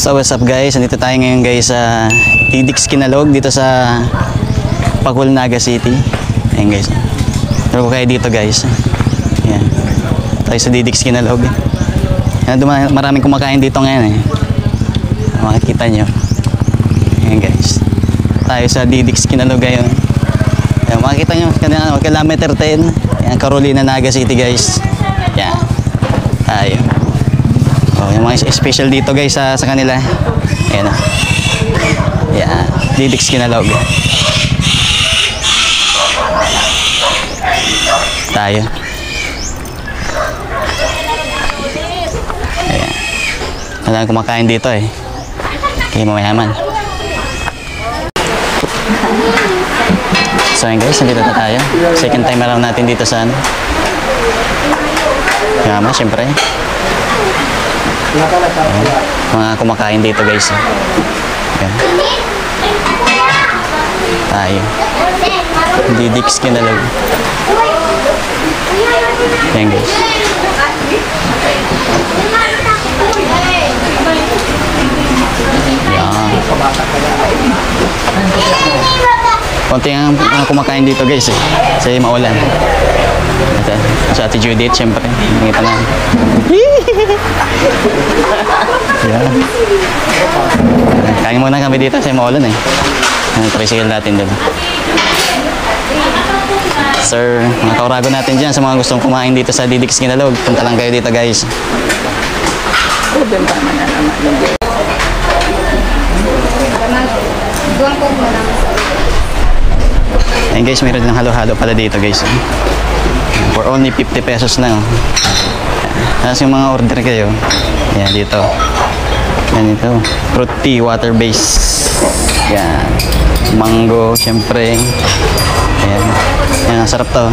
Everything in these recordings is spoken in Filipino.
So what's up guys, nandito tayo ngayon guys sa Tidix Kinalog dito sa Pacul, Naga City. Ayan guys, turo ko kayo dito guys. Ayan, tayo sa Tidix Kinalog. Ayan, maraming kumakain dito ngayon eh, makikita nyo. Ayan guys, tayo sa Tidix Kinalog ngayon. Ayan, makikita nyo, kilometer 10. Ayan, Carolina, Naga City guys. Ayan, tayo. Oh, yung mga special dito guys sa kanila. Ayan o. Ayan, Tidix Kinalog. Tayo. Ayan. Wala kumakain dito eh. Kaya mamayaman. So ayan guys, nandito na tayo. Second time around natin dito sa ano. Yama, syempre. Ayan, mga kumakain dito guys. Ayan. Tayo. Tidix Kinalog. Ayan guys. Ayan. Konti ang kumakain dito guys eh. Kasi maulan. Ito, sa Ate Judith syempre. Nakita na. Yeah. Kain muna kami dito kasi maulan eh. Tricycle natin din. Sir, mga kaurago natin dyan sa mga gustong kumain dito sa Tidix Kinalog. Punta lang kayo dito guys. Ayun guys, mayroon ng halo-halo pala dito guys. For only 50 pesos lang. Tapos yung mga order kayo, yan dito. Yan ito, fruit tea, water base. Yan, mango, syempre. Ayan, yan, ang sarap to.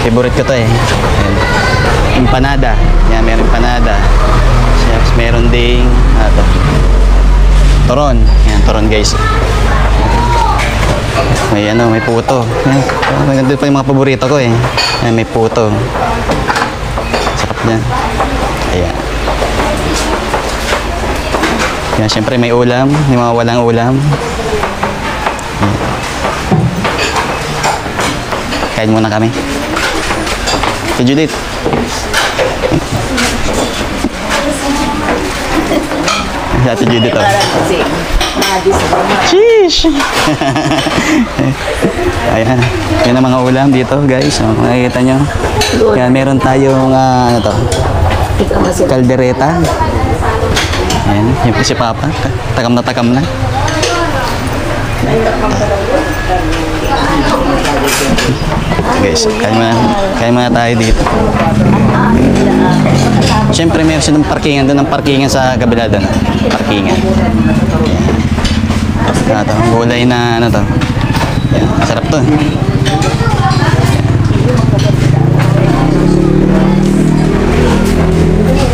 Favorite ko to eh. Ayan. Empanada, yan, meron empanada. Meron ding, to. Toron, yan, toron guys. May ano, may puto. Maganda pa yung mga paborito ko eh. Ayan, may puto. Sarap yan. Ayan. Yan, syempre may ulam. Yung mga walang ulam. Ayan. Kain muna kami. Si Judith. Si Judith oh. Sheesh! Ayan. Yan ang mga ulam dito guys. O, makikita nyo. Yan, meron tayong ano to? Kaldereta. Ayan. Yung si Papa. Takam na takam na. Guys, kain muna tayo dito. Siyempre meron silang parkingan doon, ng parkingan sa kabila doon. Parkingan. Ayan. Ito, gulay na ano to. Ayan, sarap to.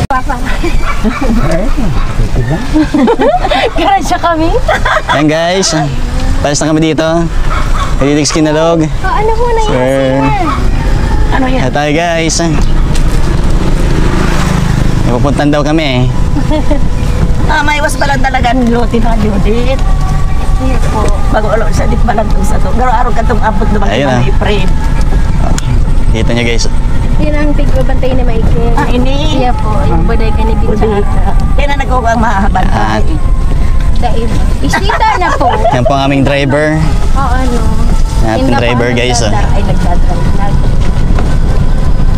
Papa. Kaya siya kami. Ayan guys, palis na kami dito. Tidix Kinalog. Ano muna yan? Ano yan? Tayo guys. Pupuntan daw kami eh. May iwas pala talaga nilutin na Judith. Iya po. Bago alam sa dit balang sa to. Pero araw ka itong abot na mga i-frame. Kita nyo guys. Yan ang tigbabantay na Michael. Ini? Iya po. Yung baday ka ni Bitsa. Kaya na nagkuha ang mahabal. Daib. Isita na po. Yan po ang aming driver. Oo, ano. Ating driver guys. Ay nagdadrive.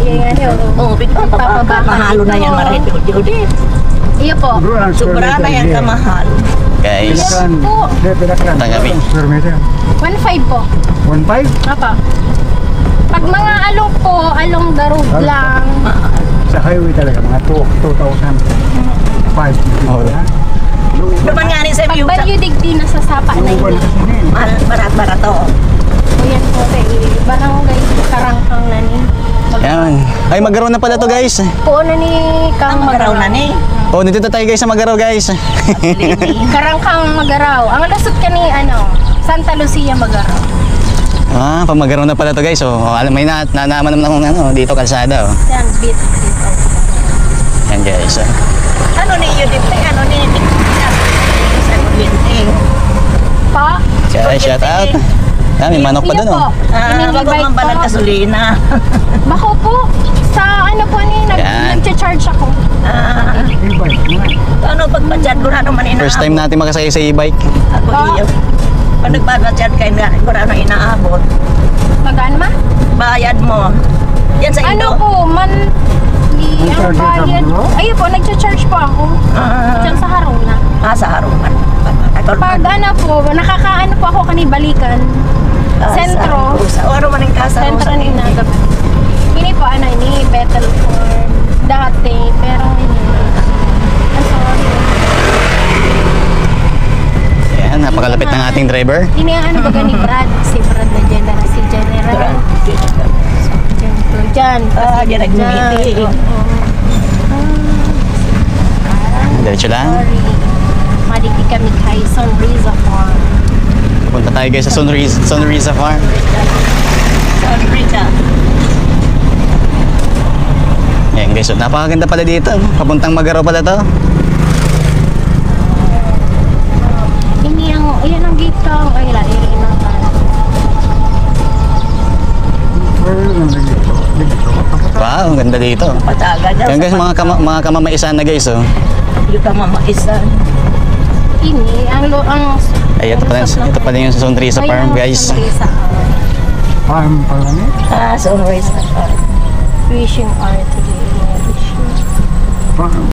Yan nga. Oo, Papabaka. mahalo na yan marin Judith. Iya po. Sobra na yan kamahal. Guys. Po. Punta kami. 1.5 po. 1.5? Apa. Pag mga along po, along darug lang. Sa highway talaga, mga 2,005. Oh. Naman nga rin sa Pag iyo. Bagyo Digdi, nasa sapa na yun. Mahal, barat-barat to. Ayan po, barangay Karangkang na ni. Yan. Ay, Magaraw na pala to guys. Po na ni Kang Magaraw na ni. Oh, dito tayo guys sa Magaraw guys. Karangkang Magaraw. Ang lasot ka ni Santa Lucia Magaraw. Ah, pamagaro na pala to guys. Oh, alam mo na, nanaman naman akong ano, dito kalsada. Oh. Yan, bit. Yan guys. Ano ni Judith? Ano ni Pa? Shout out. May manok pa Sige doon, po. oh. Bago Ini-bike man po. balang gasolina. Bako po. Sa ano po ni, Yan. nag-charge ako. E-bike nga. Ano pagpadyad ko na naman inaabot. First time natin makasakay sa e-bike. Ako iyo. Pag nagpapadyad kayo nga, ko na inaabot. Magaan ma? Bayad mo. Yan sa Ano Indo. po, ang Nag-charge ka bayad. mo? Ayun po, nag-charge po ako. Diyan sa Haruna. Sa Harungan. Pag ano po, nakakaano po ako kanibalikan. Sentro. Sa oro man yung kasa. Sentro ni Nagab. Ini po, ano, ini, Betel Farm. Dati, pero ini. Sorry. Ayan, napakalapit ng ating driver. Ini ang ano baga ni Brad. Si Brad na General. Si General. Diyan. Diyan nag-meeting. Diretso lang. Sorry. Maliki kami kay Sunrisa Farm. Punta tayo guys sa Sunrisa Farm. Sorry ka. Ayan guys, so napakaganda pala dito. Papuntang Magaraw pala to. Ini ang, ayan ang gate ka. Ay, iri na ka. Pero yung dito. Wow, ang ganda dito. Pataga dyan. Ayan guys, mga kamamaisan na guys, oh. Yung kamamaisan. Ini, ang Ay, ito pala yung Sunrisa Farm guys. Farm pala niya. Sunrise. Fishing art. Farm.